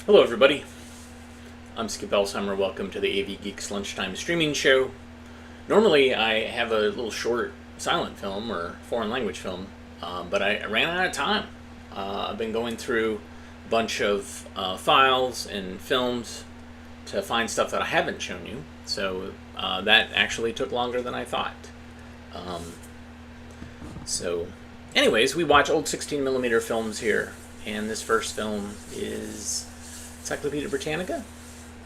Hello, everybody. I'm Skip Elsheimer. Welcome to the AV Geeks Lunchtime Streaming Show. Normally, I have a little short silent film or foreign language film, but I ran out of time. I've been going through a bunch of files and films to find stuff that I haven't shown you, so that actually took longer than I thought. Anyways, we watch old 16mm films here, and this first film is Encyclopedia Britannica.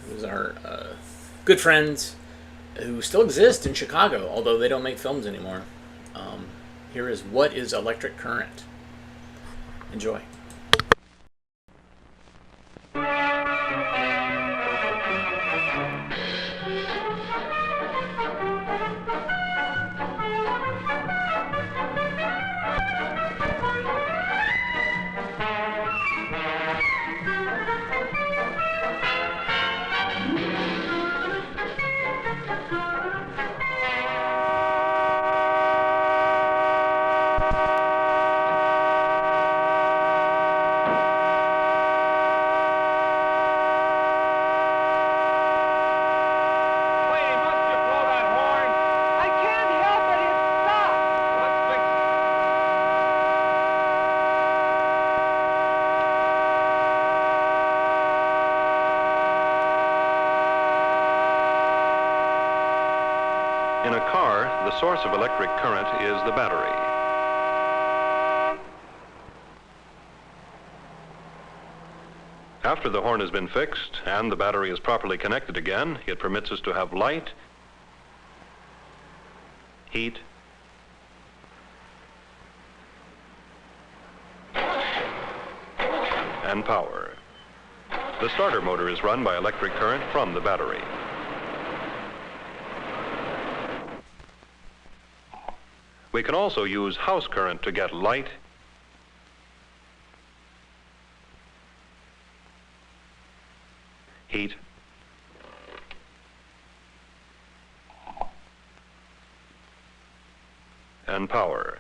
It was our good friends who still exist in Chicago, although they don't make films anymore. Here is What is Electric Current? Enjoy. In a car, the source of electric current is the battery. After the horn has been fixed and the battery is properly connected again, it permits us to have light, heat, and power. The starter motor is run by electric current from the battery. We can also use house current to get light, heat, and power.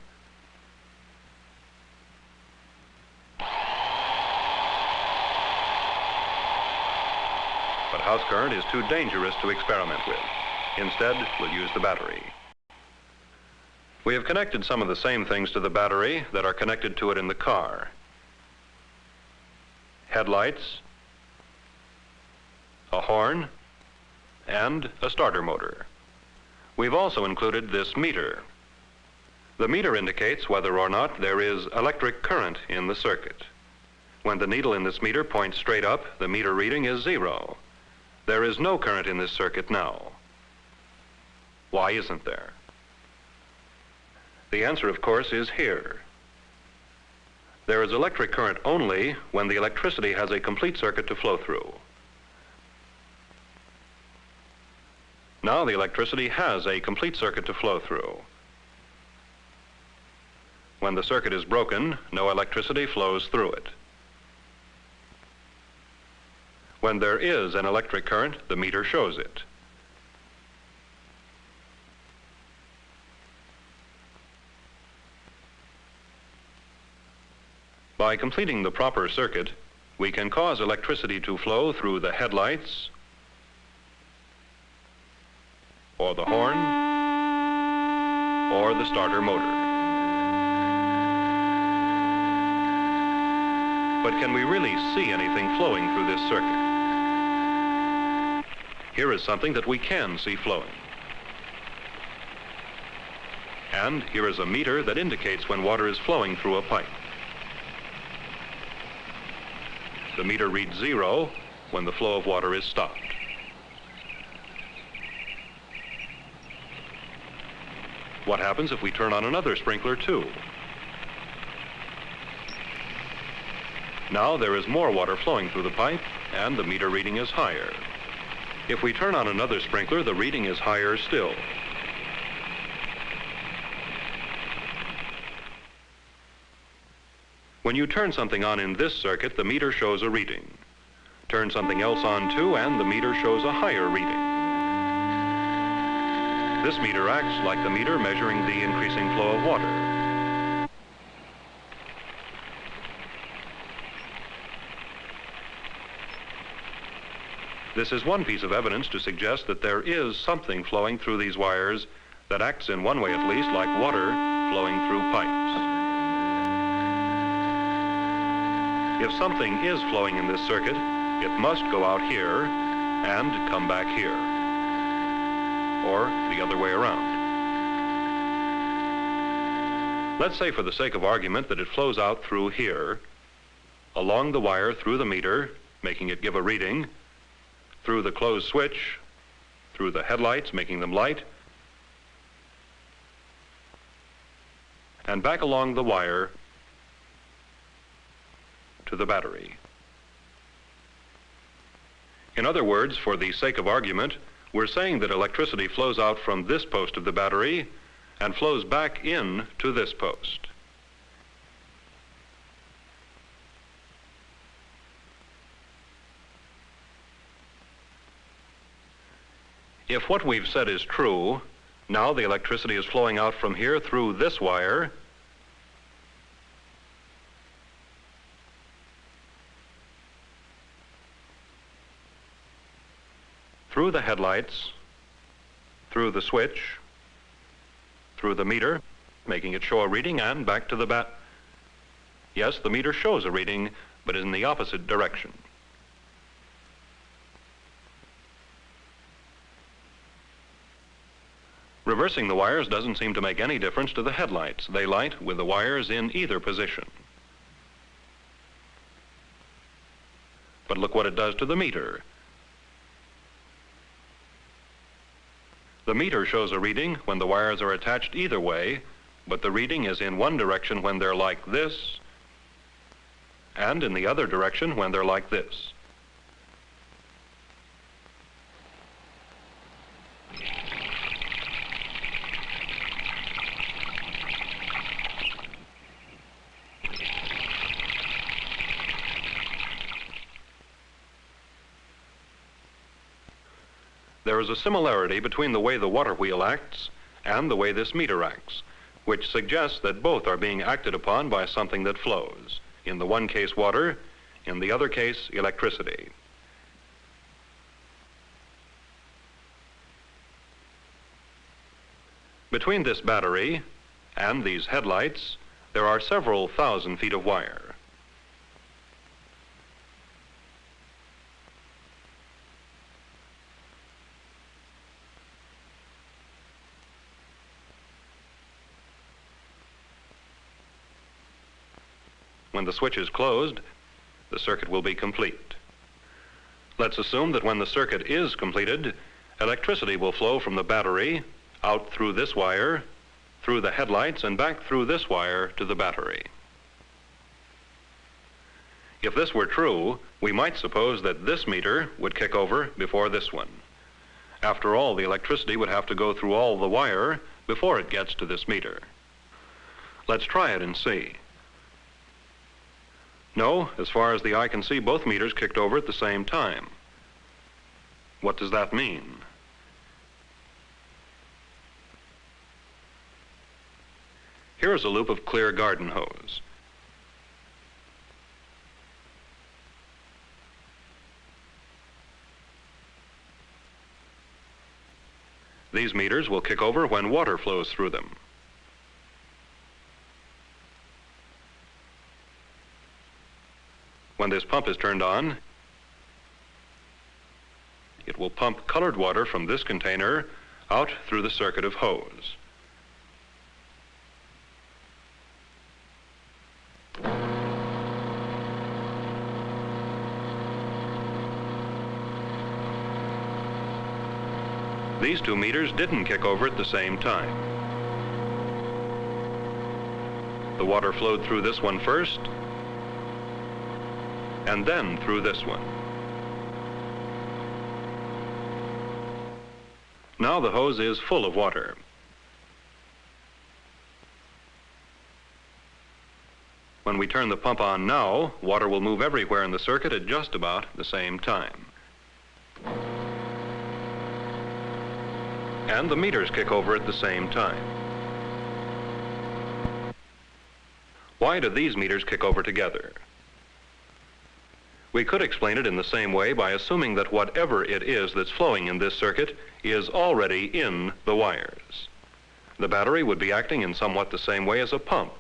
But house current is too dangerous to experiment with. Instead, we'll use the battery. We have connected some of the same things to the battery that are connected to it in the car. Headlights, a horn, and a starter motor. We've also included this meter. The meter indicates whether or not there is electric current in the circuit. When the needle in this meter points straight up, the meter reading is 0. There is no current in this circuit now. Why isn't there? The answer, of course, is here. There is electric current only when the electricity has a complete circuit to flow through. Now the electricity has a complete circuit to flow through. When the circuit is broken, no electricity flows through it. When there is an electric current, the meter shows it. By completing the proper circuit, we can cause electricity to flow through the headlights, or the horn, or the starter motor. But can we really see anything flowing through this circuit? Here is something that we can see flowing. And here is a meter that indicates when water is flowing through a pipe. The meter reads 0 when the flow of water is stopped. What happens if we turn on another sprinkler too? Now there is more water flowing through the pipe and the meter reading is higher. If we turn on another sprinkler, the reading is higher still. When you turn something on in this circuit, the meter shows a reading. Turn something else on too, and the meter shows a higher reading. This meter acts like the meter measuring the increasing flow of water. This is one piece of evidence to suggest that there is something flowing through these wires that acts in one way at least like water flowing through pipes. If something is flowing in this circuit, it must go out here and come back here, or the other way around. Let's say for the sake of argument that it flows out through here, along the wire through the meter, making it give a reading, through the closed switch, through the headlights, making them light, and back along the wire to the battery. In other words, for the sake of argument, we're saying that electricity flows out from this post of the battery and flows back in to this post. If what we've said is true, now the electricity is flowing out from here through this wire through the headlights, through the switch, through the meter, making it show a reading, and back to the bat. Yes, the meter shows a reading, but in the opposite direction. Reversing the wires doesn't seem to make any difference to the headlights. They light with the wires in either position. But look what it does to the meter. The meter shows a reading when the wires are attached either way, but the reading is in one direction when they're like this, and in the other direction when they're like this. There is a similarity between the way the water wheel acts and the way this meter acts, which suggests that both are being acted upon by something that flows. In the one case, water; in the other case, electricity. Between this battery and these headlights, there are several thousand feet of wire. When the switch is closed, the circuit will be complete. Let's assume that when the circuit is completed, electricity will flow from the battery out through this wire, through the headlights, and back through this wire to the battery. If this were true, we might suppose that this meter would kick over before this one. After all, the electricity would have to go through all the wire before it gets to this meter. Let's try it and see. No, as far as the eye can see, both meters kicked over at the same time. What does that mean? Here is a loop of clear garden hose. These meters will kick over when water flows through them. When this pump is turned on, it will pump colored water from this container out through the circuit of hose. These two meters didn't kick over at the same time. The water flowed through this one first, and then through this one. Now the hose is full of water. When we turn the pump on now, water will move everywhere in the circuit at just about the same time. And the meters kick over at the same time. Why do these meters kick over together? We could explain it in the same way by assuming that whatever it is that's flowing in this circuit is already in the wires. The battery would be acting in somewhat the same way as a pump.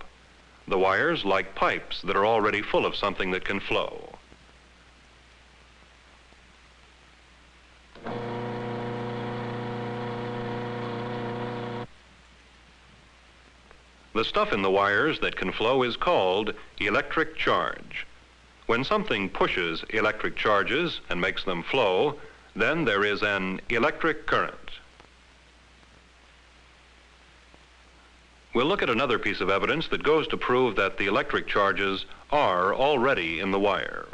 The wires like pipes that are already full of something that can flow. The stuff in the wires that can flow is called electric charge. When something pushes electric charges and makes them flow, then there is an electric current. We'll look at another piece of evidence that goes to prove that the electric charges are already in the wire.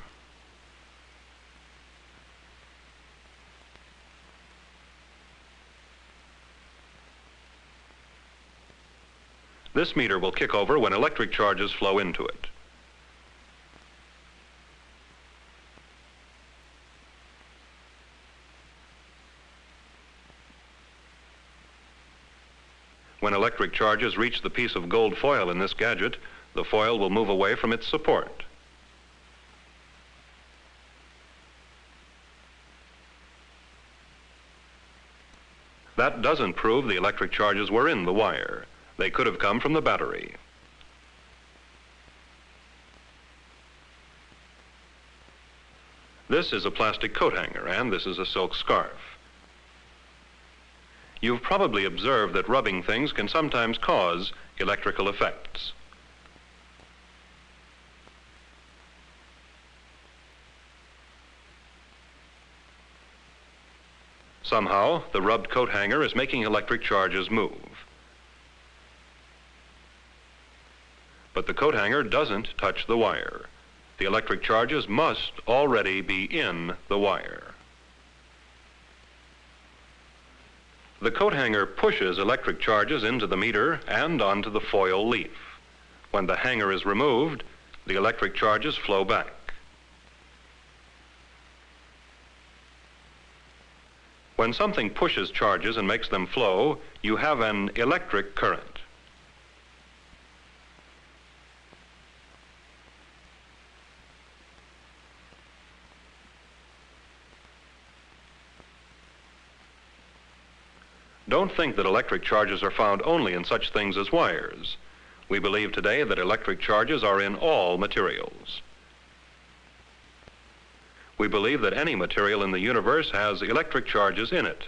This meter will kick over when electric charges flow into it. When electric charges reach the piece of gold foil in this gadget, the foil will move away from its support. That doesn't prove the electric charges were in the wire. They could have come from the battery. This is a plastic coat hanger, and this is a silk scarf. You've probably observed that rubbing things can sometimes cause electrical effects. Somehow, the rubbed coat hanger is making electric charges move. But the coat hanger doesn't touch the wire. The electric charges must already be in the wire. The coat hanger pushes electric charges into the meter and onto the foil leaf. When the hanger is removed, the electric charges flow back. When something pushes charges and makes them flow, you have an electric current. Don't think that electric charges are found only in such things as wires. We believe today that electric charges are in all materials. We believe that any material in the universe has electric charges in it,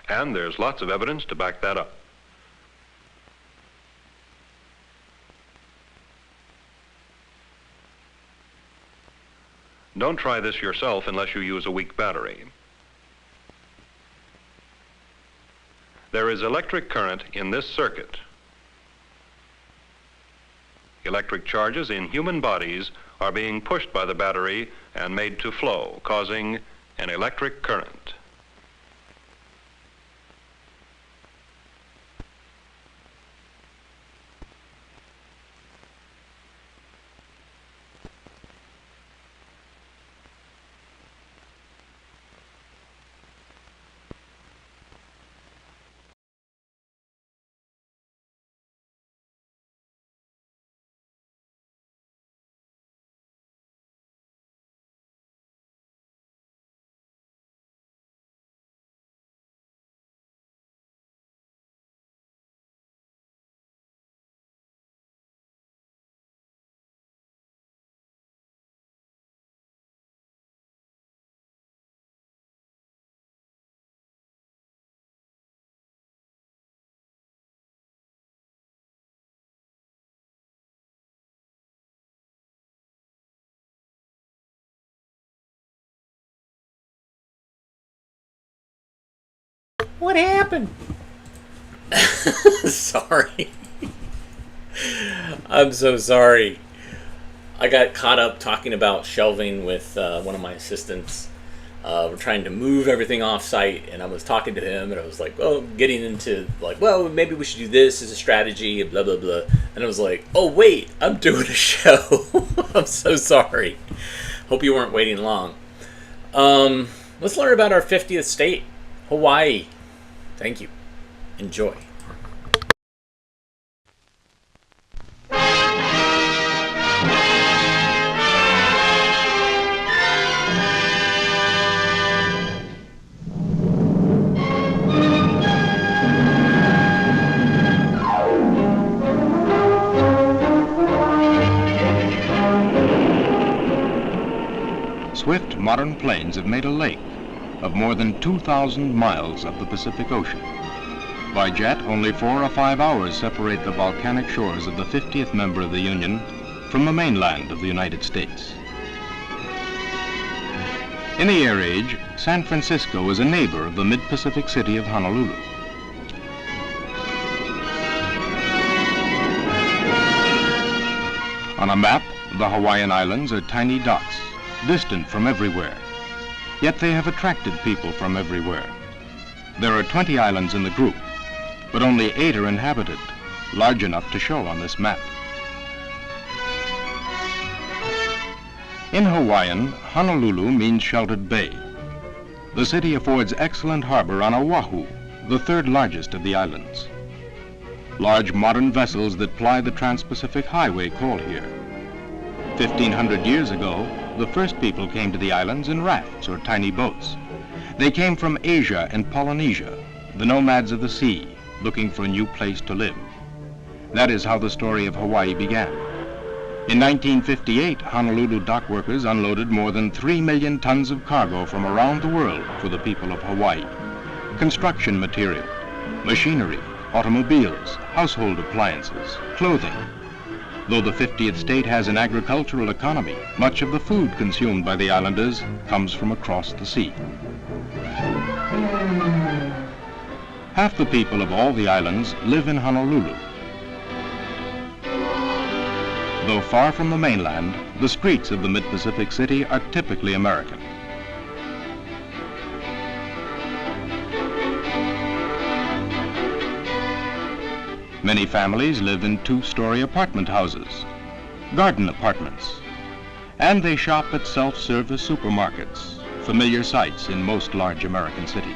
and there's lots of evidence to back that up. Don't try this yourself unless you use a weak battery. There is electric current in this circuit. Electric charges in human bodies are being pushed by the battery and made to flow, causing an electric current. What happened? Sorry. I'm so sorry. I got caught up talking about shelving with one of my assistants. We're trying to move everything off site, and I was talking to him, and I was like, well, getting into like, well, maybe we should do this as a strategy, and blah, blah, blah. And I was like, oh, wait, I'm doing a show. I'm so sorry. Hope you weren't waiting long. Let's learn about our 50th state, Hawaii. Thank you. Enjoy. modern planes have made a lake of more than 2,000 miles of the Pacific Ocean. By jet, only 4 or 5 hours separate the volcanic shores of the 50th member of the Union from the mainland of the United States. In the Air Age, San Francisco was a neighbor of the mid-Pacific city of Honolulu. On a map, the Hawaiian Islands are tiny dots, distant from everywhere. Yet they have attracted people from everywhere. There are 20 islands in the group, but only 8 are inhabited, large enough to show on this map. In Hawaiian, Honolulu means sheltered bay. The city affords excellent harbor on Oahu, the 3rd largest of the islands. Large modern vessels that ply the Trans-Pacific Highway call here. 1,500 years ago, the first people came to the islands in rafts or tiny boats. They came from Asia and Polynesia, the nomads of the sea, looking for a new place to live. That is how the story of Hawaii began. In 1958, Honolulu dock workers unloaded more than 3 million tons of cargo from around the world for the people of Hawaii. Construction material, machinery, automobiles, household appliances, clothing. Though the 50th state has an agricultural economy, much of the food consumed by the islanders comes from across the sea. Half the people of all the islands live in Honolulu. Though far from the mainland, the streets of the mid-Pacific city are typically American. Many families live in 2-story apartment houses, garden apartments, and they shop at self-service supermarkets, familiar sights in most large American cities.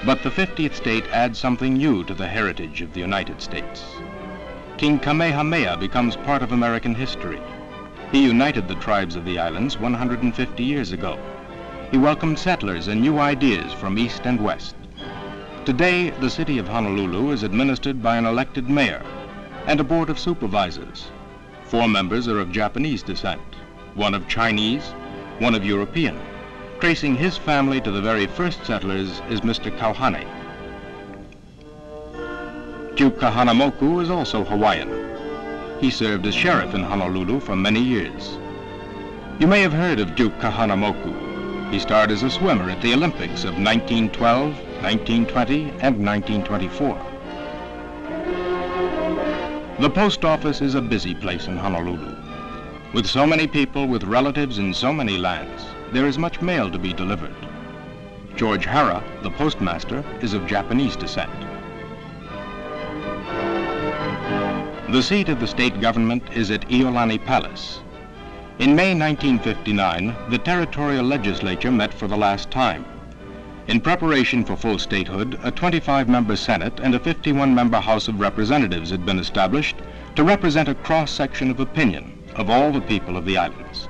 But the 50th state adds something new to the heritage of the United States. King Kamehameha becomes part of American history. He united the tribes of the islands 150 years ago. He welcomed settlers and new ideas from east and west. Today, the city of Honolulu is administered by an elected mayor and a board of supervisors. 4 members are of Japanese descent, 1 of Chinese, 1 of European. Tracing his family to the very first settlers is Mr. Kauhane. Duke Kahanamoku is also Hawaiian. He served as sheriff in Honolulu for many years. You may have heard of Duke Kahanamoku. He starred as a swimmer at the Olympics of 1912, 1920, and 1924. The post office is a busy place in Honolulu. With so many people with relatives in so many lands, there is much mail to be delivered. George Hara, the postmaster, is of Japanese descent. The seat of the state government is at Iolani Palace. In May 1959, the territorial legislature met for the last time. In preparation for full statehood, a 25-member Senate and a 51-member House of Representatives had been established to represent a cross-section of opinion of all the people of the islands.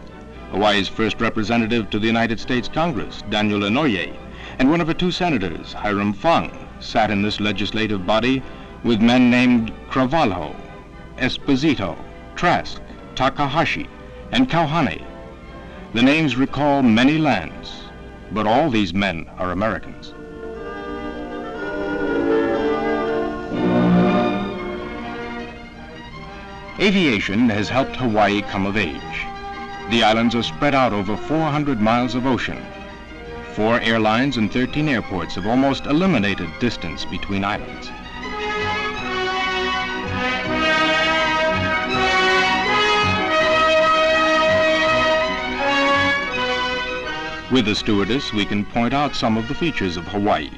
Hawaii's first representative to the United States Congress, Daniel Inouye, and one of her 2 senators, Hiram Fong, sat in this legislative body with men named Cravalho, Esposito, Trask, Takahashi, and Kauhane. The names recall many lands, but all these men are Americans. Aviation has helped Hawaii come of age. The islands are spread out over 400 miles of ocean. 4 airlines and 13 airports have almost eliminated distance between islands. With the stewardess, we can point out some of the features of Hawaii,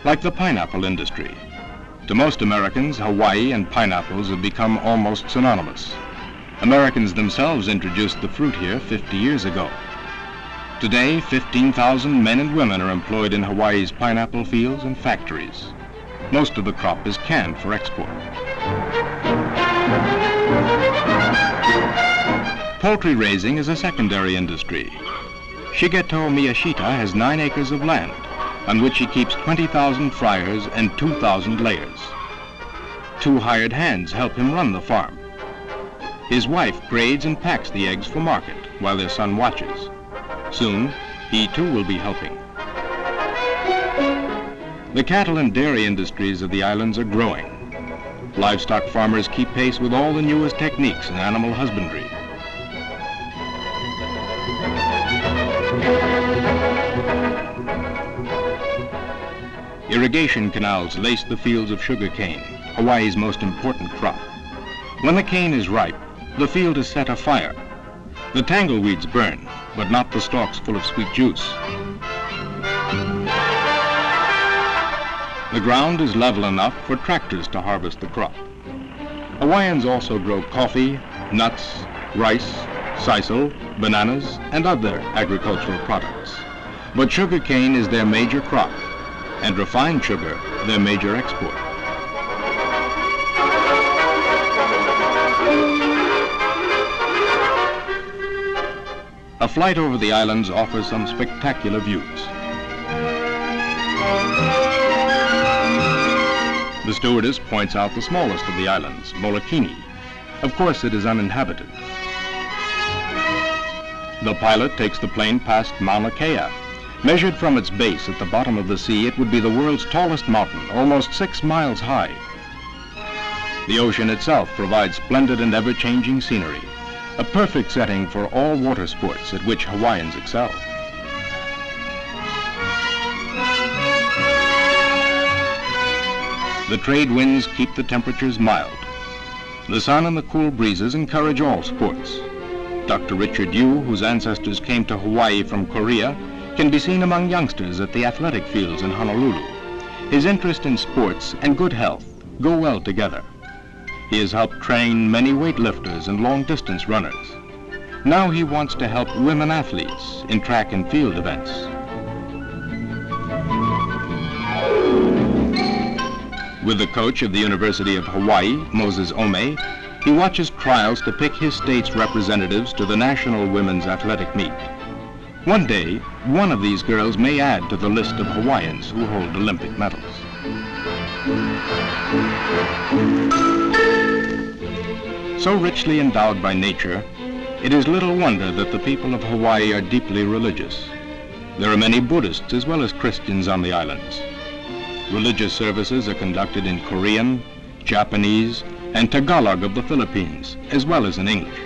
like the pineapple industry. To most Americans, Hawaii and pineapples have become almost synonymous. Americans themselves introduced the fruit here 50 years ago. Today, 15,000 men and women are employed in Hawaii's pineapple fields and factories. Most of the crop is canned for export. Poultry raising is a secondary industry. Shigeto Miyashita has 9 acres of land on which he keeps 20,000 fryers and 2,000 layers. 2 hired hands help him run the farm. His wife grades and packs the eggs for market while their son watches. Soon, he too will be helping. The cattle and dairy industries of the islands are growing. Livestock farmers keep pace with all the newest techniques in animal husbandry. Irrigation canals lace the fields of sugar cane, Hawaii's most important crop. When the cane is ripe, the field is set afire. The tangleweeds burn, but not the stalks full of sweet juice. The ground is level enough for tractors to harvest the crop. Hawaiians also grow coffee, nuts, rice, sisal, bananas, and other agricultural products. But sugar cane is their major crop, and refined sugar their major export. A flight over the islands offers some spectacular views. The stewardess points out the smallest of the islands, Molokini. Of course, it is uninhabited. The pilot takes the plane past Mauna Kea. Measured from its base at the bottom of the sea, it would be the world's tallest mountain, almost 6 miles high. The ocean itself provides splendid and ever-changing scenery, a perfect setting for all water sports at which Hawaiians excel. The trade winds keep the temperatures mild. The sun and the cool breezes encourage all sports. Dr. Richard Yu, whose ancestors came to Hawaii from Korea, can be seen among youngsters at the athletic fields in Honolulu. His interest in sports and good health go well together. He has helped train many weightlifters and long-distance runners. Now he wants to help women athletes in track and field events. With the coach of the University of Hawaii, Moses Ome, he watches trials to pick his state's representatives to the National Women's Athletic Meet. One day, one of these girls may add to the list of Hawaiians who hold Olympic medals. So richly endowed by nature, it is little wonder that the people of Hawaii are deeply religious. There are many Buddhists as well as Christians on the islands. Religious services are conducted in Korean, Japanese, and Tagalog of the Philippines, as well as in English.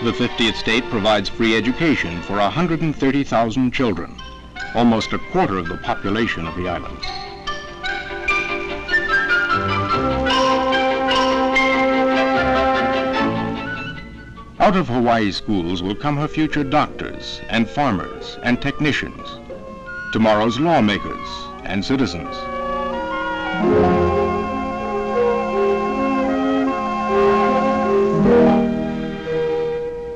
The 50th state provides free education for 130,000 children, almost a quarter of the population of the islands. Out of Hawaii's schools will come her future doctors and farmers and technicians, tomorrow's lawmakers and citizens.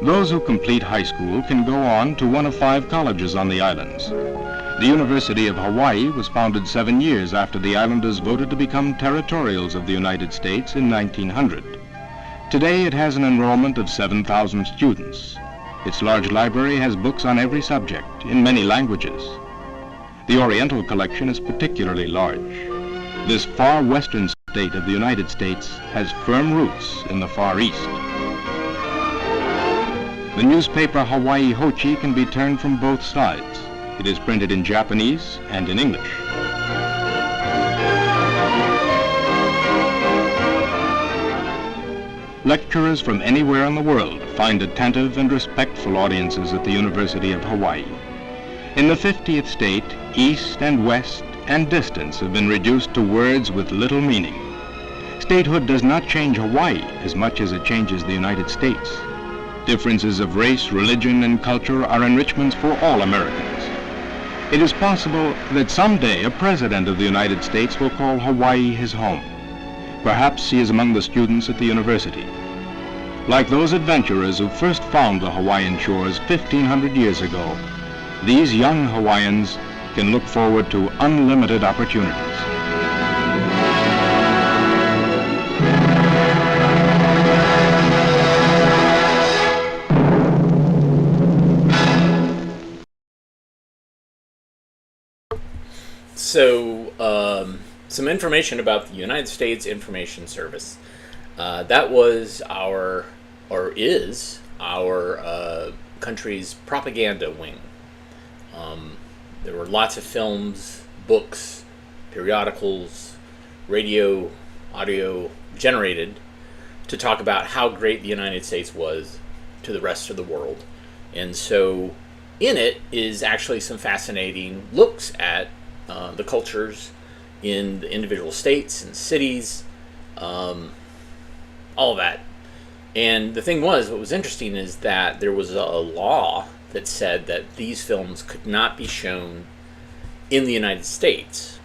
Those who complete high school can go on to one of 5 colleges on the islands. The University of Hawaii was founded 7 years after the islanders voted to become territorials of the United States in 1900. Today it has an enrollment of 7,000 students. Its large library has books on every subject in many languages. The Oriental collection is particularly large. This far western state of the United States has firm roots in the Far East. The newspaper Hawaii Hochi can be turned from both sides. It is printed in Japanese and in English. Lecturers from anywhere in the world find attentive and respectful audiences at the University of Hawaii. In the 50th state, east and west and distance have been reduced to words with little meaning. Statehood does not change Hawaii as much as it changes the United States. Differences of race, religion, and culture are enrichments for all Americans. It is possible that someday a president of the United States will call Hawaii his home. Perhaps he is among the students at the university. Like those adventurers who first found the Hawaiian shores 1,500 years ago, these young Hawaiians can look forward to unlimited opportunities. Some information about the United States Information Service. That was is our country's propaganda wing. There were lots of films, books, periodicals, radio, audio generated to talk about how great the United States was to the rest of the world. And so in it is actually some fascinating looks at the cultures in the individual states and cities, all of that. And the thing was, what was interesting is that there was a law that said that these films could not be shown in the United States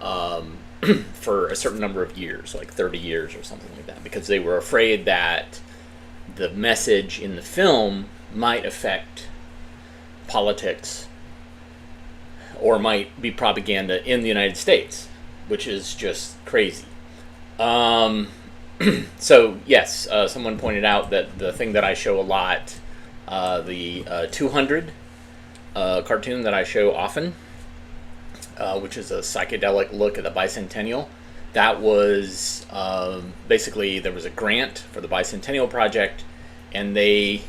for a certain number of years, like 30 years or something like that, because they were afraid that the message in the film might affect politics or might be propaganda in the United States, which is just crazy. So yes, someone pointed out that the thing that I show a lot, the 200 cartoon that I show often, which is a psychedelic look at the bicentennial, that was basically there was a grant for the bicentennial project, and they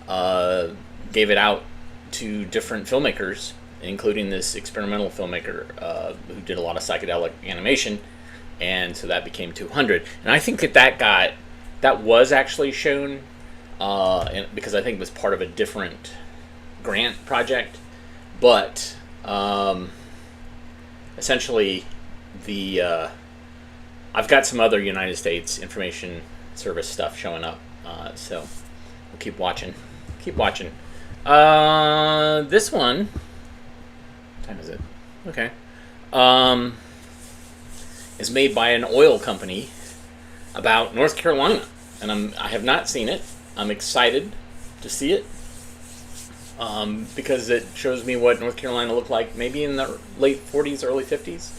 gave it out to different filmmakers, including this experimental filmmaker who did a lot of psychedelic animation, and so that became 200. And I think that was actually shown because I think it was part of a different grant project, but essentially I've got some other United States Information Service stuff showing up, so we'll keep watching. This one, what time is it? Okay. Is made by an oil company about North Carolina, and I have not seen it. I'm excited to see it because it shows me what North Carolina looked like maybe in the late 40s, early 50s,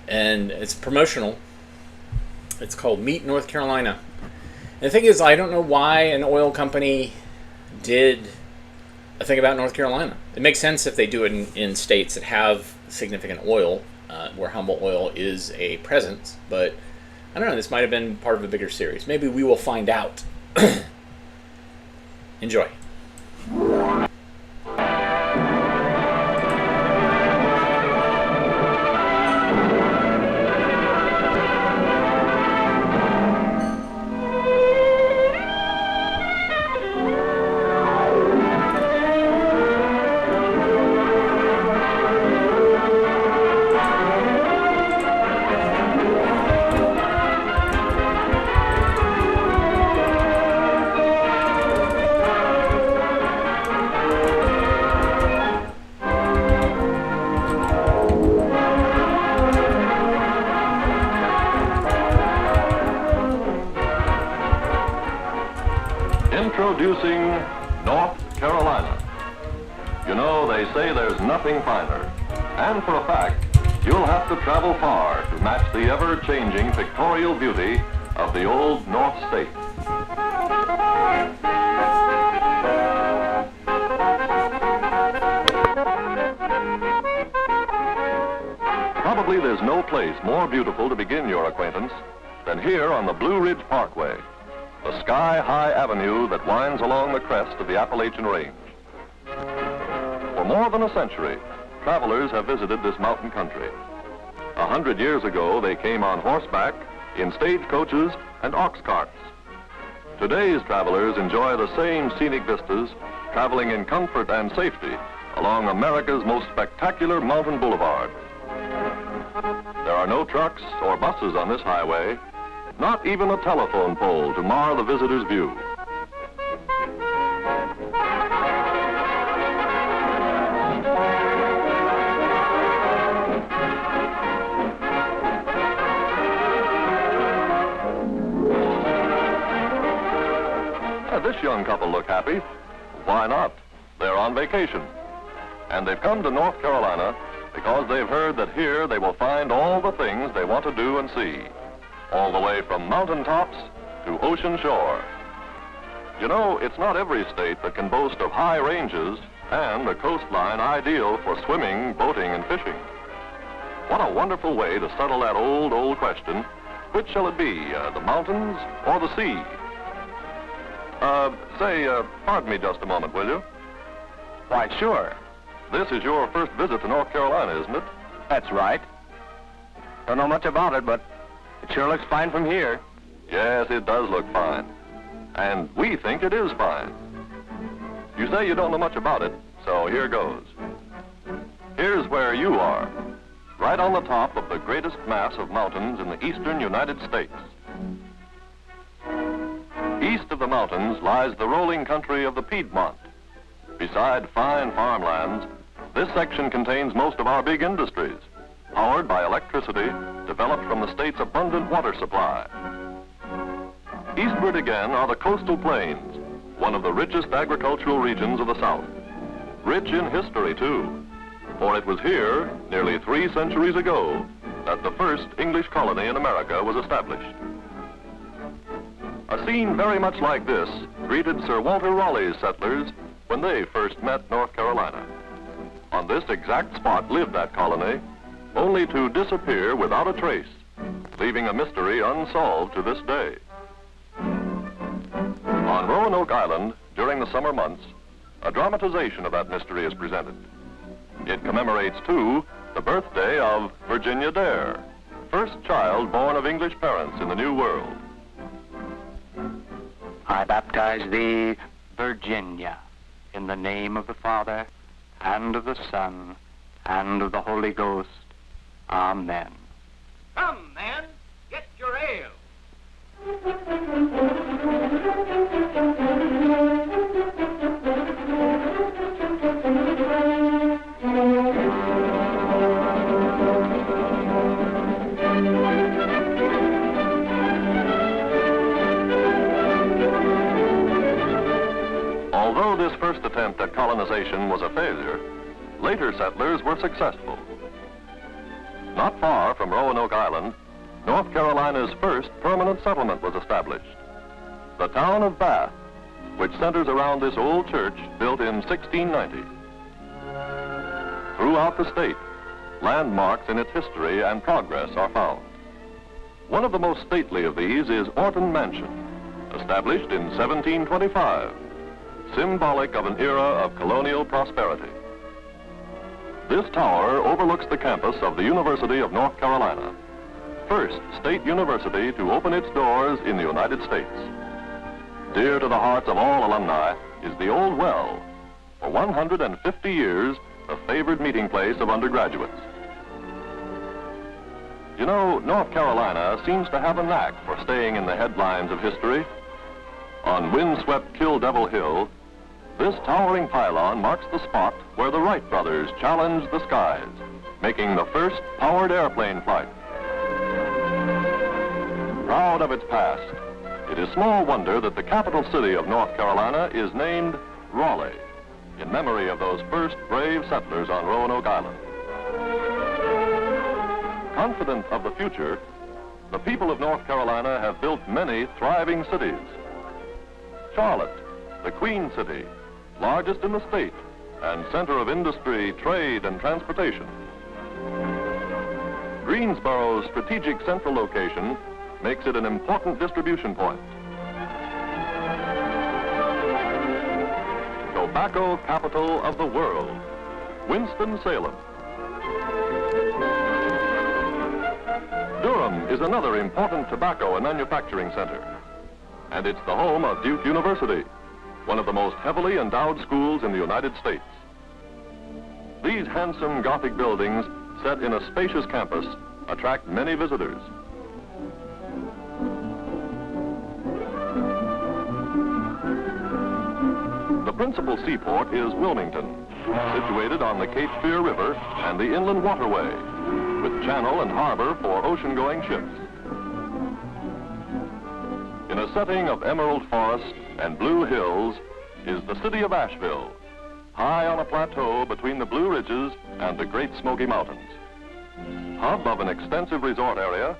and it's promotional. It's called Meet North Carolina. And the thing is, I don't know why an oil company did a thing about North Carolina. It makes sense if they do it in states that have significant oil, where Humboldt oil is a presence, but I don't know, this might have been part of a bigger series. Maybe we will find out. Enjoy. Introducing North Carolina. You know, they say there's nothing finer. And for a fact, you'll have to travel far to match the ever-changing pictorial beauty of the old North State. Probably there's no place more beautiful to begin your acquaintance than here on the Blue Ridge Parkway, a sky-high avenue that winds along the crest of the Appalachian Range. For more than a century, travelers have visited this mountain country. 100 years ago, they came on horseback, in stagecoaches, and ox carts. Today's travelers enjoy the same scenic vistas, traveling in comfort and safety along America's most spectacular mountain boulevard. There are no trucks or buses on this highway, not even a telephone pole to mar the visitor's view. This young couple look happy. Why not? They're on vacation. And they've come to North Carolina because they've heard that here they will find all the things they want to do and see, all the way from mountaintops to ocean shore. You know, it's not every state that can boast of high ranges and a coastline ideal for swimming, boating, and fishing. What a wonderful way to settle that old question. Which shall it be, the mountains or the sea? Pardon me just a moment, will you? Why, sure. This is your first visit to North Carolina, isn't it? That's right. Don't know much about it, but it sure looks fine from here. Yes, it does look fine. And we think it is fine. You say you don't know much about it, so here goes. Here's where you are, right on the top of the greatest mass of mountains in the eastern United States. East of the mountains lies the rolling country of the Piedmont. Beside fine farmlands, this section contains most of our big industries, powered by electricity developed from the state's abundant water supply. Eastward again are the coastal plains, one of the richest agricultural regions of the South. Rich in history, too, for it was here, nearly 3 centuries ago, that the first English colony in America was established. A scene very much like this greeted Sir Walter Raleigh's settlers when they first met North Carolina. On this exact spot lived that colony, only to disappear without a trace, leaving a mystery unsolved to this day. On Roanoke Island, during the summer months, a dramatization of that mystery is presented. It commemorates, too, the birthday of Virginia Dare, first child born of English parents in the New World. I baptize thee, Virginia, in the name of the Father, and of the Son, and of the Holy Ghost. Amen. Come, men, get your ale. Although this first attempt at colonization was a failure, later settlers were successful. Not far from Roanoke Island, North Carolina's first permanent settlement was established. The town of Bath, which centers around this old church built in 1690. Throughout the state, landmarks in its history and progress are found. One of the most stately of these is Orton Mansion, established in 1725, symbolic of an era of colonial prosperity. This tower overlooks the campus of the University of North Carolina, first state university to open its doors in the United States. Dear to the hearts of all alumni is the Old Well, for 150 years a favored meeting place of undergraduates. You know, North Carolina seems to have a knack for staying in the headlines of history. On windswept Kill Devil Hill, this towering pylon marks the spot where the Wright brothers challenged the skies, making the first powered airplane flight. Proud of its past, it is small wonder that the capital city of North Carolina is named Raleigh, in memory of those first brave settlers on Roanoke Island. Confident of the future, the people of North Carolina have built many thriving cities. Charlotte, the Queen City, largest in the state and center of industry, trade, and transportation. Greensboro's strategic central location makes it an important distribution point. Tobacco capital of the world, Winston-Salem. Durham is another important tobacco and manufacturing center, and it's the home of Duke University, one of the most heavily endowed schools in the United States. These handsome Gothic buildings, set in a spacious campus, attract many visitors. The principal seaport is Wilmington, situated on the Cape Fear River and the inland waterway, with channel and harbor for ocean-going ships. In a setting of emerald forest and blue hills is the city of Asheville, high on a plateau between the Blue Ridges and the Great Smoky Mountains. Hub of an extensive resort area,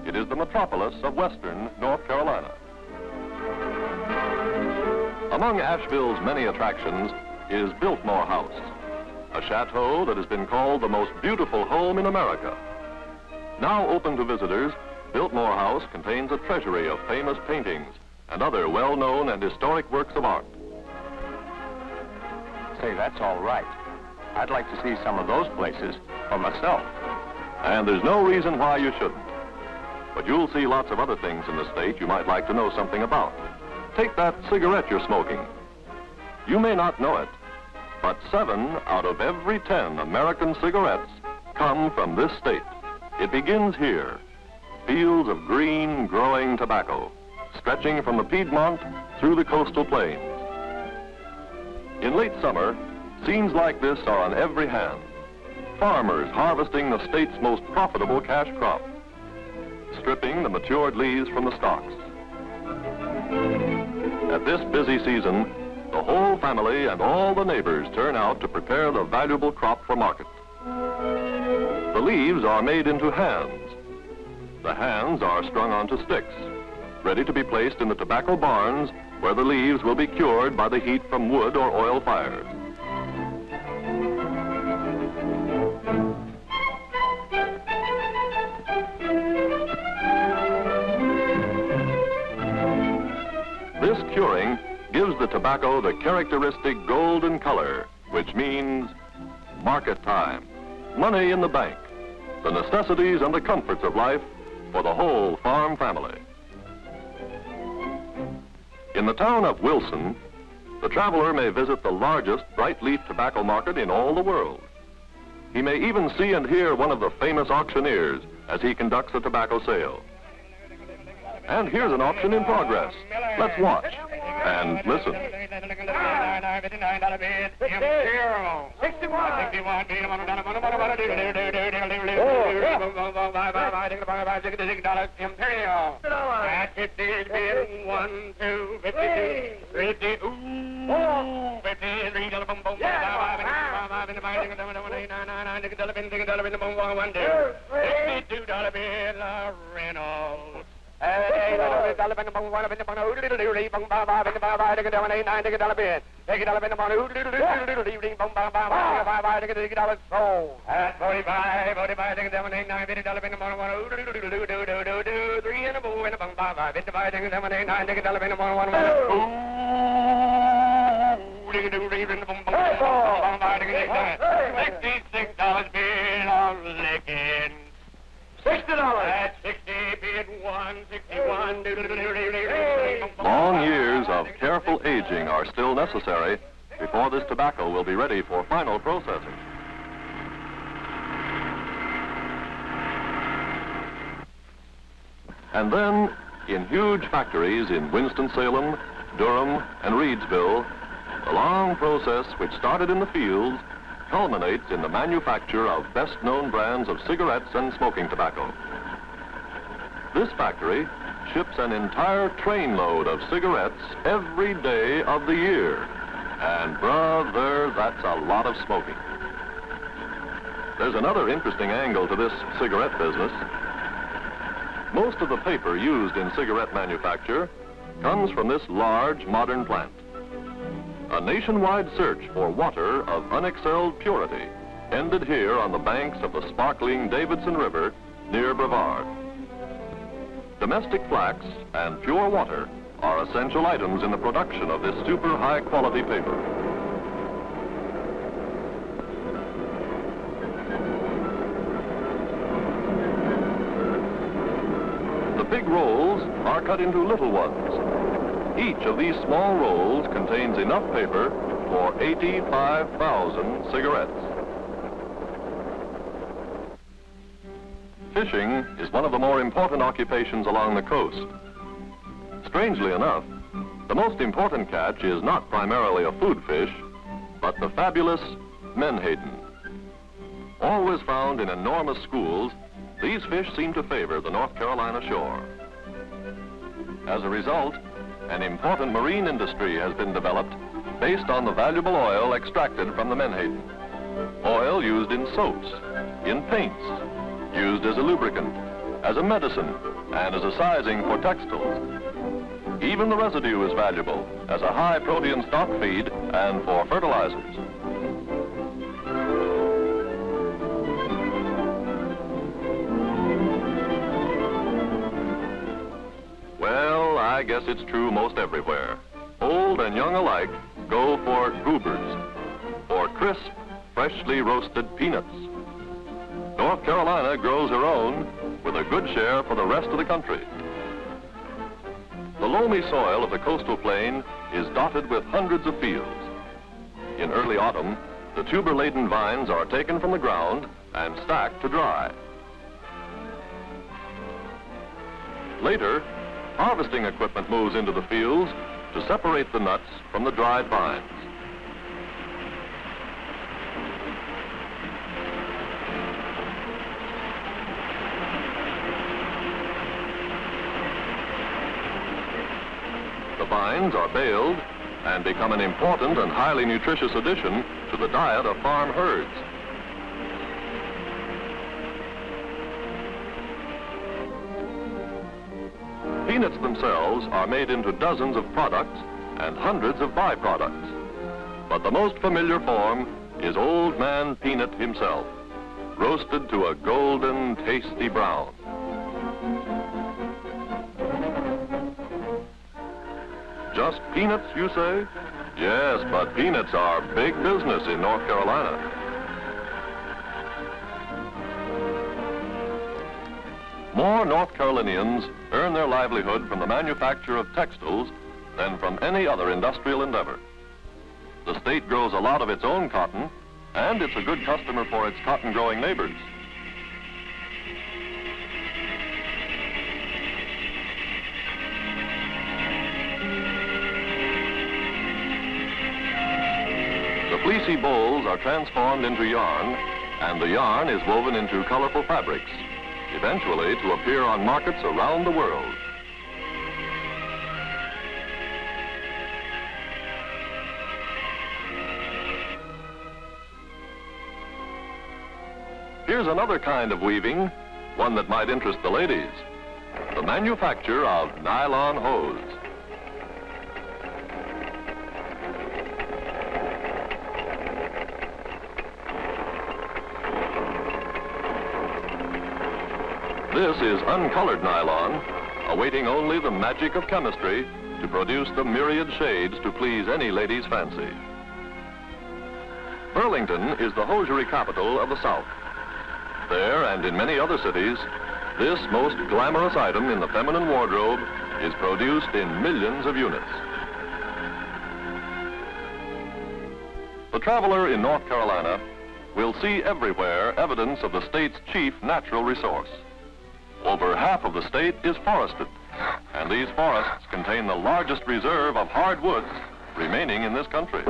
it is the metropolis of western North Carolina. Among Asheville's many attractions is Biltmore House, a chateau that has been called the most beautiful home in America. Now open to visitors, Biltmore House contains a treasury of famous paintings and other well-known and historic works of art. Say, that's all right. I'd like to see some of those places for myself. And there's no reason why you shouldn't. But you'll see lots of other things in the state you might like to know something about. Take that cigarette you're smoking. You may not know it, but 7 out of every 10 American cigarettes come from this state. It begins here. Fields of green, growing tobacco, stretching from the Piedmont through the coastal plains. In late summer, scenes like this are on every hand. Farmers harvesting the state's most profitable cash crop, stripping the matured leaves from the stalks. At this busy season, the whole family and all the neighbors turn out to prepare the valuable crop for market. The leaves are made into hands. The hands are strung onto sticks, ready to be placed in the tobacco barns where the leaves will be cured by the heat from wood or oil fires. This curing gives the tobacco the characteristic golden color, which means market time, money in the bank, the necessities and the comforts of life for the whole farm family. In the town of Wilson, the traveler may visit the largest bright leaf tobacco market in all the world. He may even see and hear one of the famous auctioneers as he conducts a tobacco sale. And here's an auction in progress. Let's watch and listen. Long years of careful aging are still necessary before this tobacco will be ready for final processing. And then, in huge factories in Winston-Salem, Durham, and Reidsville, the long process which started in the fields culminates in the manufacture of best-known brands of cigarettes and smoking tobacco. This factory ships an entire trainload of cigarettes every day of the year. And brother, that's a lot of smoking. There's another interesting angle to this cigarette business. Most of the paper used in cigarette manufacture comes from this large modern plant. A nationwide search for water of unexcelled purity ended here on the banks of the sparkling Davidson River near Brevard. Domestic flax and pure water are essential items in the production of this super high quality paper. The big rolls are cut into little ones. Each of these small rolls contains enough paper for 85,000 cigarettes. Fishing is one of the more important occupations along the coast. Strangely enough, the most important catch is not primarily a food fish, but the fabulous menhaden. Always found in enormous schools, these fish seem to favor the North Carolina shore. As a result, an important marine industry has been developed based on the valuable oil extracted from the menhaden. Oil used in soaps, in paints, used as a lubricant, as a medicine, and as a sizing for textiles. Even the residue is valuable as a high-protein stock feed and for fertilizers. I guess it's true most everywhere. Old and young alike go for goobers, or crisp, freshly roasted peanuts. North Carolina grows her own with a good share for the rest of the country. The loamy soil of the coastal plain is dotted with hundreds of fields. In early autumn, the tuber-laden vines are taken from the ground and stacked to dry. Later, harvesting equipment moves into the fields to separate the nuts from the dried vines. The vines are baled and become an important and highly nutritious addition to the diet of farm herds. Peanuts themselves are made into dozens of products and hundreds of byproducts. But the most familiar form is Old Man Peanut himself, roasted to a golden, tasty brown. Just peanuts, you say? Yes, but peanuts are big business in North Carolina. More North Carolinians earn their livelihood from the manufacture of textiles than from any other industrial endeavor. The state grows a lot of its own cotton, and it's a good customer for its cotton-growing neighbors. The fleecy bolls are transformed into yarn, and the yarn is woven into colorful fabrics, eventually to appear on markets around the world. Here's another kind of weaving, one that might interest the ladies: the manufacture of nylon hose. This is uncolored nylon, awaiting only the magic of chemistry to produce the myriad shades to please any lady's fancy. Burlington is the hosiery capital of the South. There, and in many other cities, this most glamorous item in the feminine wardrobe is produced in millions of units. The traveler in North Carolina will see everywhere evidence of the state's chief natural resource. Over half of the state is forested, and these forests contain the largest reserve of hardwoods remaining in this country.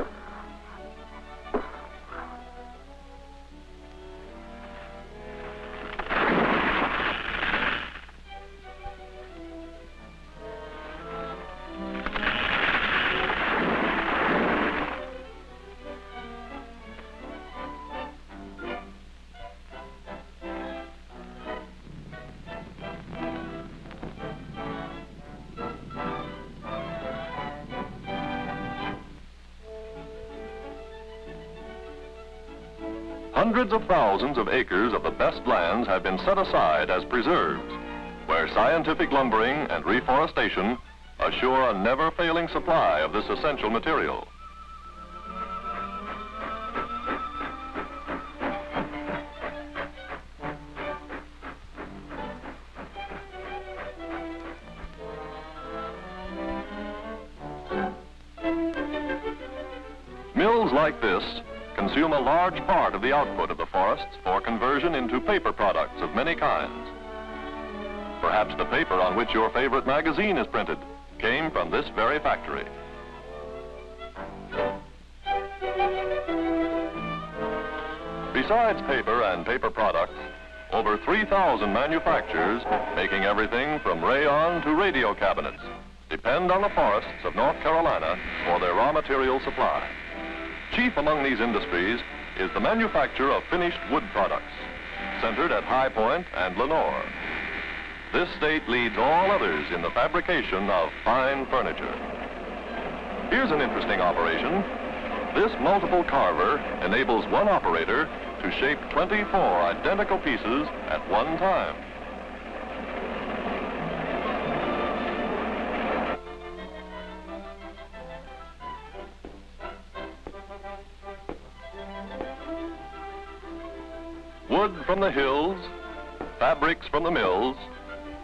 Hundreds of thousands of acres of the best lands have been set aside as preserves, where scientific lumbering and reforestation assure a never-failing supply of this essential material. Mills like this consume a large part of the output of the forests for conversion into paper products of many kinds. Perhaps the paper on which your favorite magazine is printed came from this very factory. Besides paper and paper products, over 3,000 manufacturers, making everything from rayon to radio cabinets, depend on the forests of North Carolina for their raw material supply. Chief among these industries is the manufacture of finished wood products, centered at High Point and Lenore. This state leads all others in the fabrication of fine furniture. Here's an interesting operation. This multiple carver enables one operator to shape 24 identical pieces at one time. Wood from the hills, fabrics from the mills,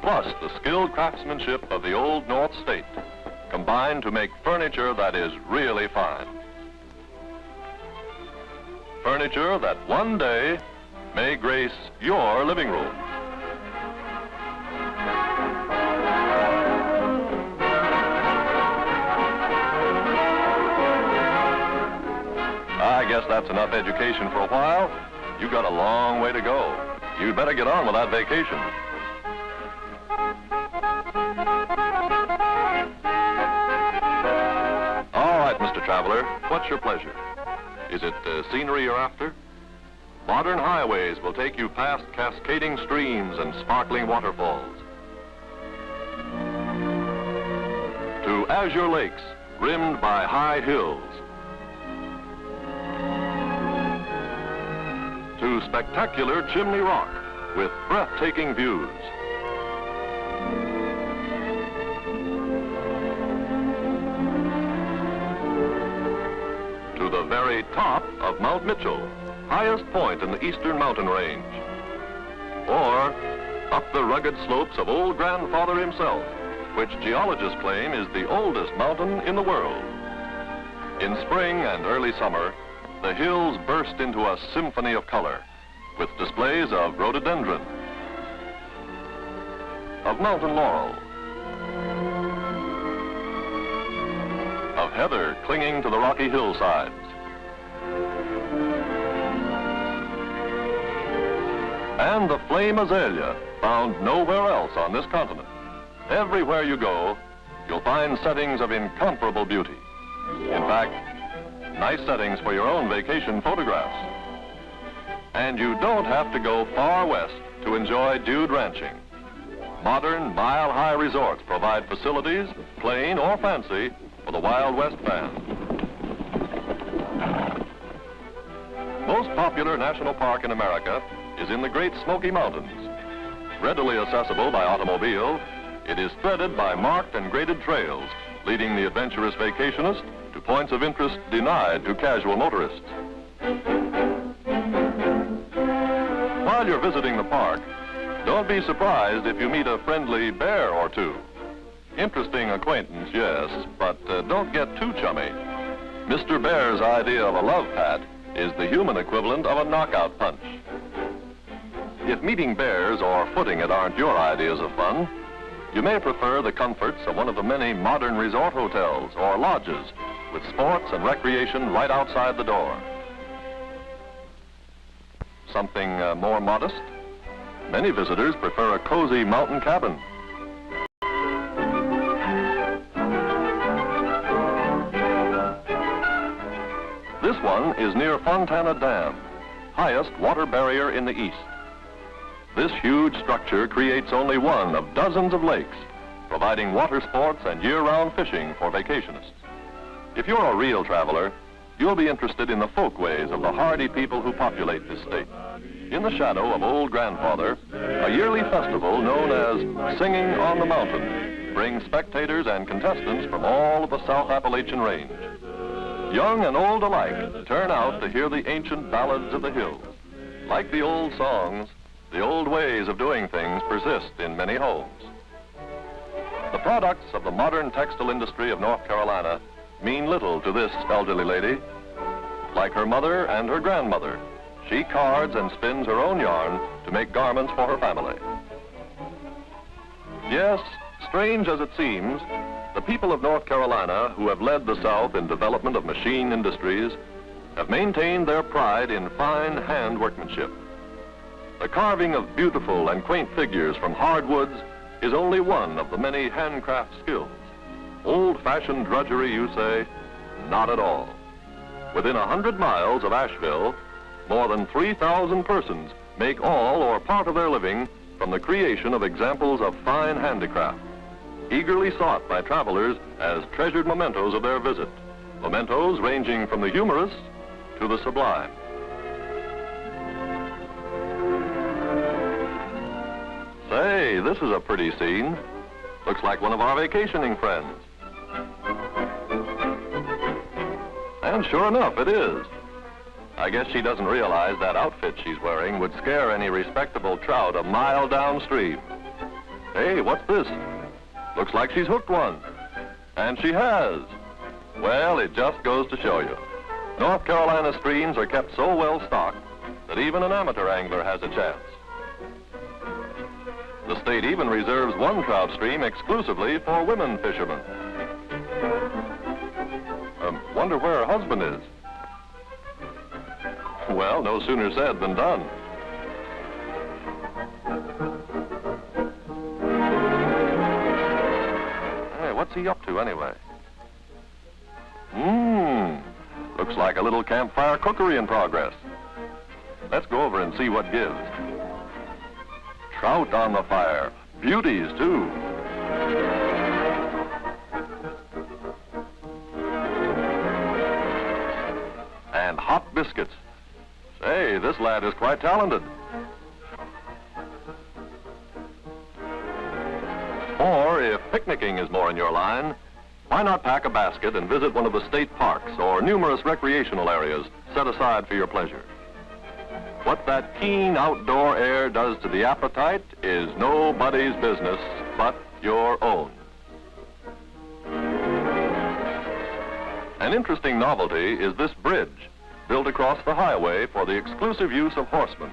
plus the skilled craftsmanship of the old North State, combine to make furniture that is really fine. Furniture that one day may grace your living room. I guess that's enough education for a while. You got a long way to go. You'd better get on with that vacation. All right, Mr. Traveler, what's your pleasure? Is it scenery you're after? Modern highways will take you past cascading streams and sparkling waterfalls, to azure lakes rimmed by high hills, to spectacular Chimney Rock with breathtaking views, to the very top of Mount Mitchell, highest point in the eastern mountain range, or up the rugged slopes of Old Grandfather himself, which geologists claim is the oldest mountain in the world. In spring and early summer, the hills burst into a symphony of color with displays of rhododendron, of mountain laurel, of heather clinging to the rocky hillsides, and the flame azalea found nowhere else on this continent. Everywhere you go, you'll find settings of incomparable beauty. In fact, nice settings for your own vacation photographs. And you don't have to go far west to enjoy dude ranching. Modern, mile-high resorts provide facilities, plain or fancy, for the Wild West fan. Most popular national park in America is in the Great Smoky Mountains. Readily accessible by automobile, it is threaded by marked and graded trails, leading the adventurous vacationist to points of interest denied to casual motorists. While you're visiting the park, don't be surprised if you meet a friendly bear or two. Interesting acquaintance, yes, but don't get too chummy. Mr. Bear's idea of a love pat is the human equivalent of a knockout punch. If meeting bears or footing it aren't your ideas of fun, you may prefer the comforts of one of the many modern resort hotels or lodges with sports and recreation right outside the door. Something more modest? Many visitors prefer a cozy mountain cabin. This one is near Fontana Dam, highest water barrier in the east. This huge structure creates only one of dozens of lakes, providing water sports and year-round fishing for vacationists. If you're a real traveler, you'll be interested in the folkways of the hardy people who populate this state. In the shadow of Old Grandfather, a yearly festival known as Singing on the Mountain brings spectators and contestants from all of the South Appalachian Range. Young and old alike turn out to hear the ancient ballads of the hills. Like the old songs, the old ways of doing things persist in many homes. The products of the modern textile industry of North Carolina mean little to this elderly lady. Like her mother and her grandmother, she cards and spins her own yarn to make garments for her family. Yes, strange as it seems, the people of North Carolina who have led the South in development of machine industries have maintained their pride in fine hand workmanship. The carving of beautiful and quaint figures from hardwoods is only one of the many handcraft skills. Old-fashioned drudgery, you say? Not at all. Within 100 miles of Asheville, more than 3,000 persons make all or part of their living from the creation of examples of fine handicraft, eagerly sought by travelers as treasured mementos of their visit, mementos ranging from the humorous to the sublime. Say, this is a pretty scene. Looks like one of our vacationing friends. And sure enough, it is. I guess she doesn't realize that outfit she's wearing would scare any respectable trout a mile downstream. Hey, what's this? Looks like she's hooked one. And she has. Well, it just goes to show you. North Carolina streams are kept so well stocked that even an amateur angler has a chance. The state even reserves one trout stream exclusively for women fishermen. Wonder where her husband is. Well, no sooner said than done. Hey, what's he up to anyway? Looks like a little campfire cookery in progress. Let's go over and see what gives. Trout on the fire. Beauties, too. And hot biscuits. Say, this lad is quite talented. Or, if picnicking is more in your line, why not pack a basket and visit one of the state parks or numerous recreational areas set aside for your pleasure? What that keen outdoor air does to the appetite is nobody's business but your own. An interesting novelty is this bridge, built across the highway for the exclusive use of horsemen.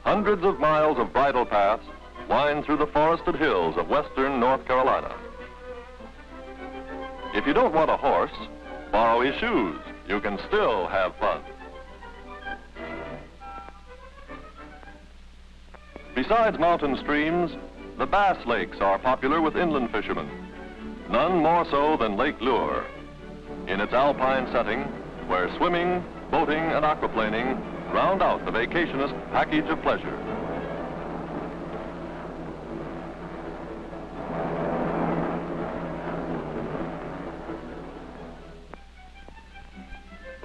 Hundreds of miles of bridle paths wind through the forested hills of western North Carolina. If you don't want a horse, borrow his shoes. You can still have fun. Besides mountain streams, the Bass Lakes are popular with inland fishermen. None more so than Lake Lure. In its alpine setting, where swimming, boating, and aquaplaning round out the vacationist package of pleasure.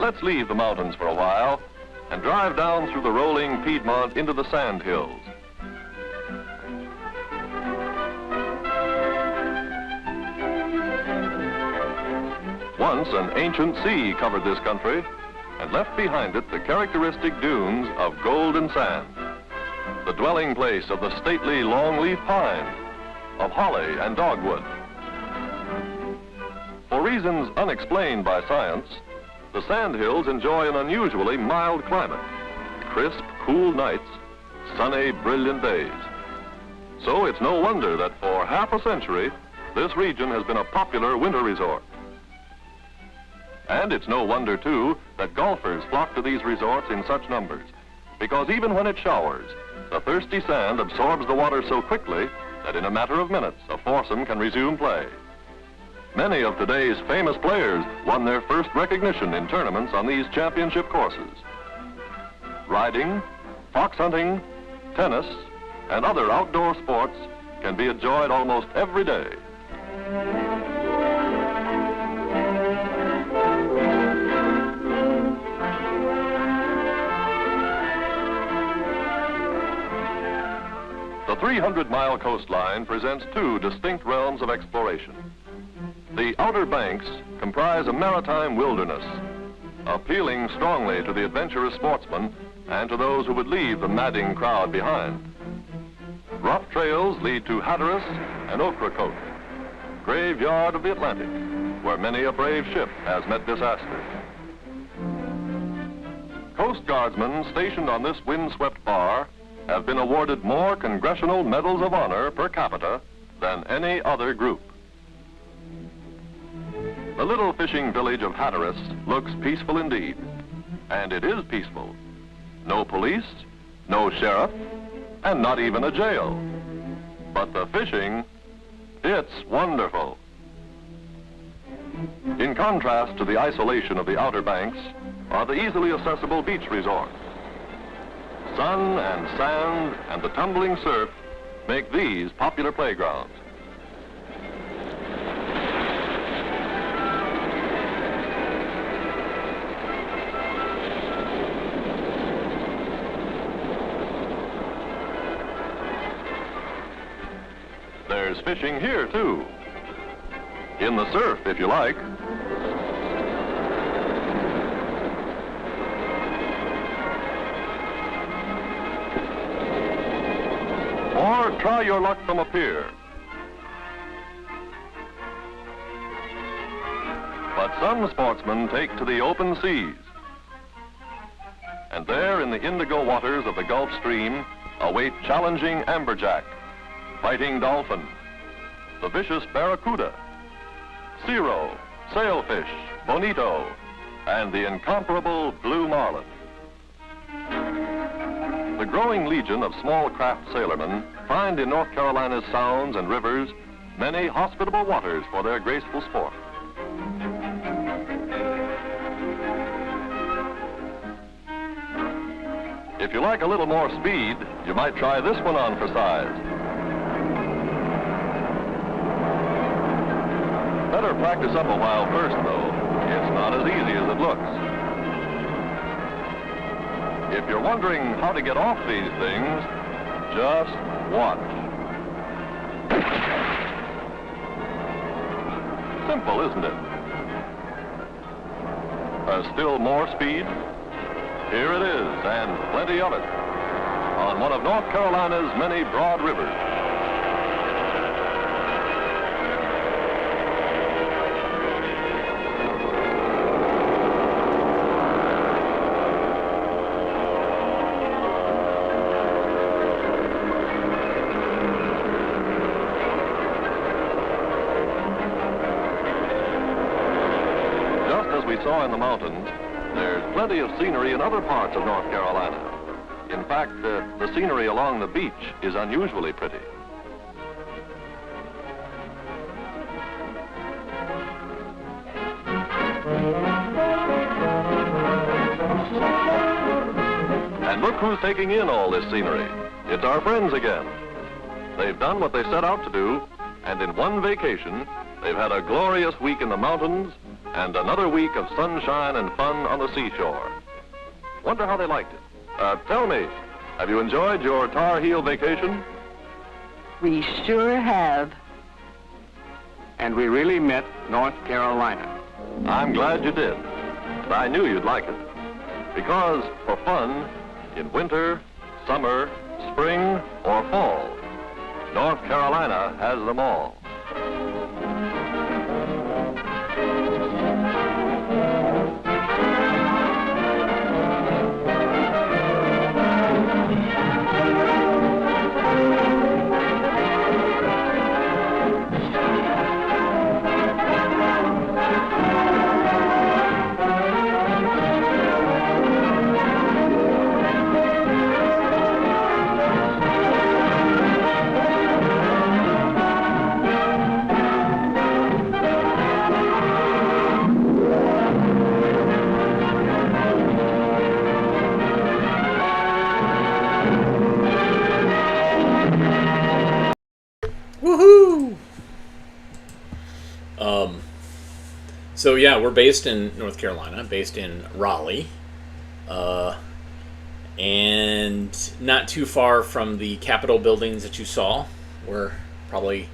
Let's leave the mountains for a while and drive down through the rolling Piedmont into the sand hills. Once an ancient sea covered this country and left behind it the characteristic dunes of golden sand, the dwelling place of the stately longleaf pine, of holly and dogwood. For reasons unexplained by science, the sand hills enjoy an unusually mild climate, crisp, cool nights, sunny, brilliant days. So it's no wonder that for half a century, this region has been a popular winter resort. And it's no wonder, too, that golfers flock to these resorts in such numbers, because even when it showers, the thirsty sand absorbs the water so quickly that in a matter of minutes, a foursome can resume play. Many of today's famous players won their first recognition in tournaments on these championship courses. Riding, fox hunting, tennis, and other outdoor sports can be enjoyed almost every day. The 300-mile coastline presents two distinct realms of exploration. The Outer Banks comprise a maritime wilderness, appealing strongly to the adventurous sportsman and to those who would leave the madding crowd behind. Rough trails lead to Hatteras and Ocracoke, graveyard of the Atlantic, where many a brave ship has met disaster. Coast Guardsmen stationed on this windswept bar have been awarded more Congressional Medals of Honor per capita than any other group. The little fishing village of Hatteras looks peaceful indeed, and it is peaceful. No police, no sheriff, and not even a jail. But the fishing, it's wonderful. In contrast to the isolation of the Outer Banks are the easily accessible beach resorts. Sun and sand and the tumbling surf make these popular playgrounds. There's fishing here, too. In the surf, if you like. Or try your luck from a pier. But some sportsmen take to the open seas. And there in the indigo waters of the Gulf Stream await challenging amberjack, fighting dolphin, the vicious barracuda, Cero, sailfish, bonito, and the incomparable blue marlin. The growing legion of small craft sailormen find in North Carolina's sounds and rivers many hospitable waters for their graceful sport. If you like a little more speed, you might try this one on for size. Better practice up a while first, though. It's not as easy as it looks. If you're wondering how to get off these things, just watch. Simple, isn't it? Still more speed? Here it is, and plenty of it, on one of North Carolina's many broad rivers. Just as we saw in the mountains, there's plenty of scenery in other parts of North Carolina. In fact, the scenery along the beach is unusually pretty. And look who's taking in all this scenery. It's our friends again. They've done what they set out to do, and in one vacation, they've had a glorious week in the mountains and another week of sunshine and fun on the seashore. Wonder how they liked it. Tell me, have you enjoyed your Tar Heel vacation? We sure have. And we really met North Carolina. I'm glad you did. I knew you'd like it. Because for fun, in winter, summer, spring, or fall, North Carolina has them all. Woohoo! So yeah, we're based in North Carolina, based in Raleigh, and not too far from the Capitol buildings that you saw. We're probably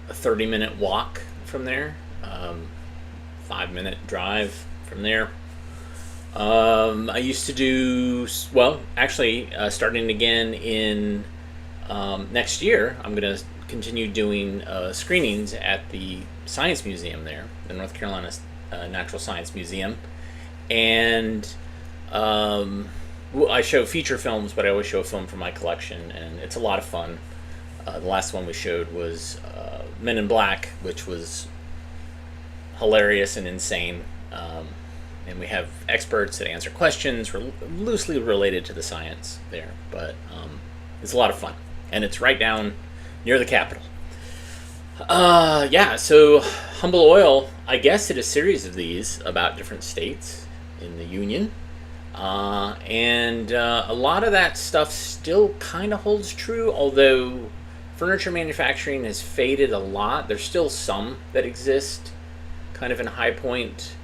a 30-minute walk from there, 5-minute drive from there. I used to do, well, actually, starting again in next year, I'm going to continue doing screenings at the Science Museum there, the North Carolina Natural Science Museum. And I show feature films, but I always show a film from my collection, and it's a lot of fun. The last one we showed was Men in Black, which was hilarious and insane. And we have experts that answer questions loosely related to the science there, but it's a lot of fun. And it's right down near the Capitol. Yeah, so Humble Oil, I guess, did a series of these about different states in the Union. And a lot of that stuff still kind of holds true, although furniture manufacturing has faded a lot. There's still some that exist kind of in High Point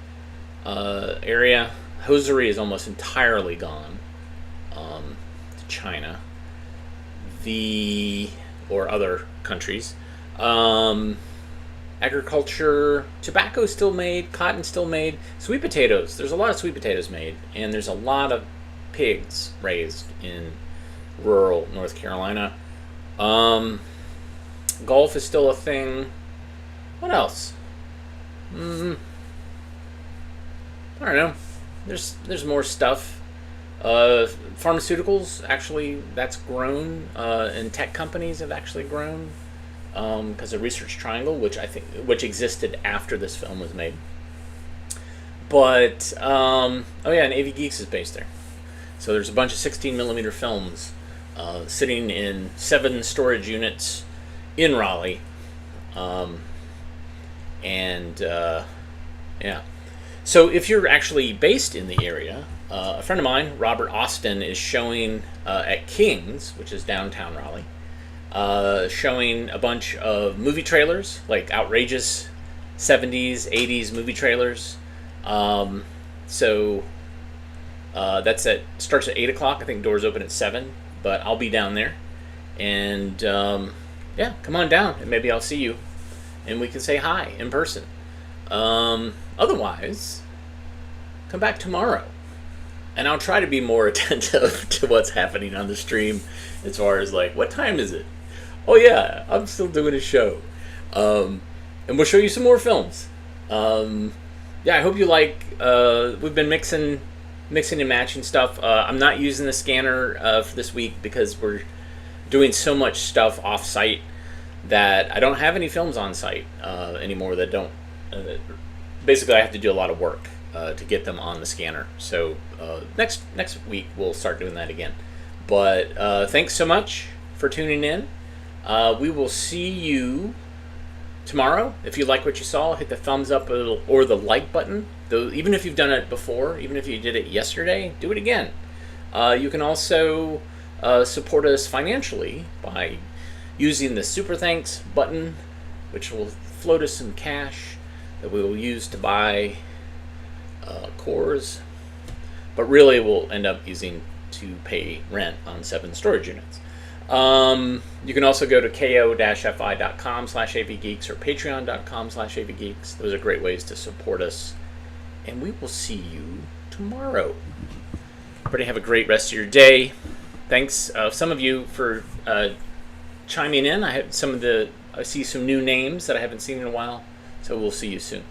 area. Hosiery is almost entirely gone to China. Or other countries. Agriculture, tobacco still made, cotton still made, sweet potatoes. There's a lot of sweet potatoes made, and there's a lot of pigs raised in rural North Carolina. Golf is still a thing. What else? I don't know. There's more stuff. Pharmaceuticals, actually, that's grown, and tech companies have actually grown because of Research Triangle, which existed after this film was made. But oh yeah, and AV Geeks is based there. So there's a bunch of 16mm films sitting in 7 storage units in Raleigh, yeah. So if you're actually based in the area, a friend of mine, Robert Austin, is showing at King's, which is downtown Raleigh, showing a bunch of movie trailers, like outrageous 70s, 80s movie trailers. That's starts at 8 o'clock. I think doors open at 7, but I'll be down there. And yeah, come on down, and maybe I'll see you, and we can say hi in person. Otherwise, come back tomorrow, and I'll try to be more attentive to what's happening on the stream as far as like, what time is it? Oh yeah, I'm still doing a show. And we'll show you some more films. Yeah, I hope you like, we've been mixing and matching stuff. I'm not using the scanner for this week because we're doing so much stuff off-site that I don't have any films on site anymore that don't... basically, I have to do a lot of work to get them on the scanner. So next week, we'll start doing that again. But thanks so much for tuning in. We will see you tomorrow. If you like what you saw, hit the thumbs up or the like button. Though, even if you've done it before, even if you did it yesterday, do it again. You can also support us financially by using the Super Thanks button, which will float us some cash that we will use to buy cores, but really we'll end up using to pay rent on 7 storage units. You can also go to ko-fi.com/avgeeks or patreon.com/avgeeks. Those are great ways to support us, and we will see you tomorrow. Everybody have a great rest of your day. Thanks, some of you, for chiming in. I see some new names that I haven't seen in a while, so we'll see you soon.